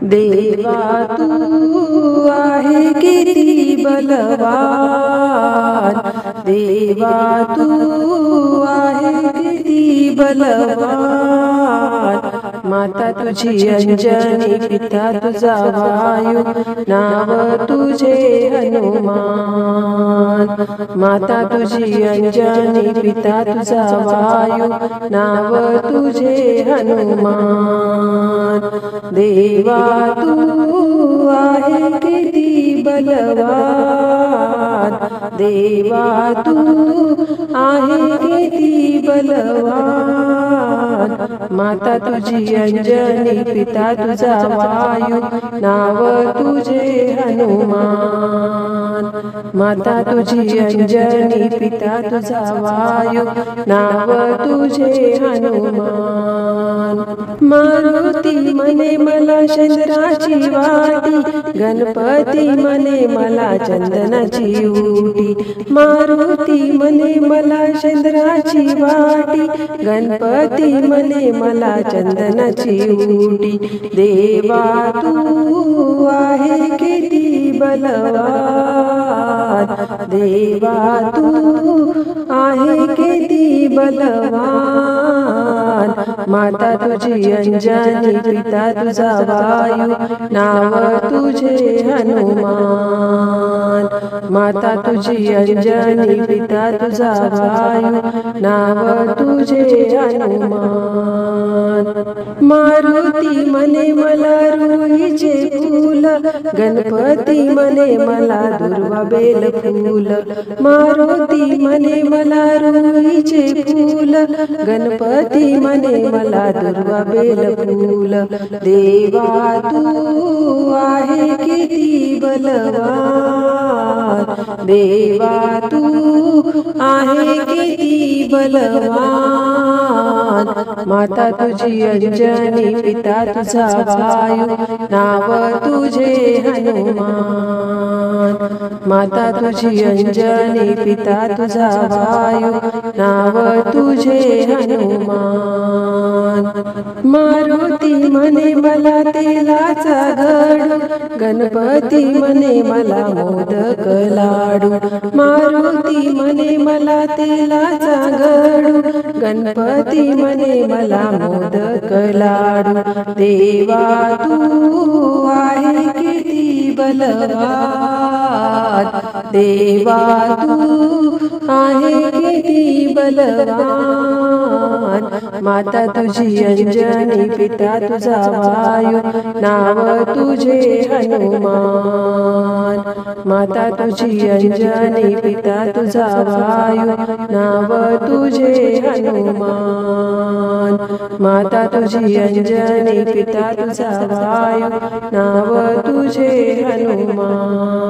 देवा तू आहे किती बलवान, देवा तू आहे किती बलवान। माता तुझी अंजनी, पिता तुझा वायू, नाव तुझे हनुमान। माता तुझी अंजनी, पिता तुझा वायू, नाव तुझे हनुमान। देवा तू आहे किती बलवान, देवा तू आहे किती बलवान। माता तुझी अंजनी, पिता तुझा वायू, नाव तुझे हनुमान। माता तुझी अंजनी, पिता तुझा वायू, नाव तुझे हनुमान। मारुती म्हणे मला चंद्राची वाटी, गणपती म्हणे मला चंदनाची उटी। मारुती म्हणे मला चंद्राची वाटी, गणपती म्हणे मला चंदनाची उटी। देवा तू आहे किती बलवान, देवा तू आहे किती बलवान। माता तुझी अंजनी, पिता तुझा वायू, नाव तुझे हनुमान। माता तुझी अंजनी, पिता तुझा वायू, नाव तुझे हनुमान। मारुती म्हणे मला रुईचे फूल, गणपती म्हणे मला दुर्वा बेल फूल। मारुती म्हणे मला रुईचे फूल, गणपती म्हणे मला दुर्वा बेल फूल। देवा तू आहे किती बलवान, देवा तू आहे किती बलवान। माता तुझी अंजनी, पिता तुझा वायू, नाव तुझे हनुमान। माता तुझी अंजनी, पिता तुझा वायू, नाव तुझे हनुमान। मारुती म्हणे मला तेलाचा घडू, गणपती म्हणे मला मोदक लाडू। मारुती म्हणे मला तेलाचा घडू, गणपती म्हणे मला मोदक लाडू। देवा तू आहे किती बलवान, देवा तू आहे किती बलवान। माता तुझी अंजनी, पिता तुझा वायू, नाव तुझे हनुमान। माता तुझी अंजनी, पिता तुझा वायू, नाव तुझे हनुमान। माता तुझी अंजनी, पिता तुझा वायू, नाव तुझे हनुमान।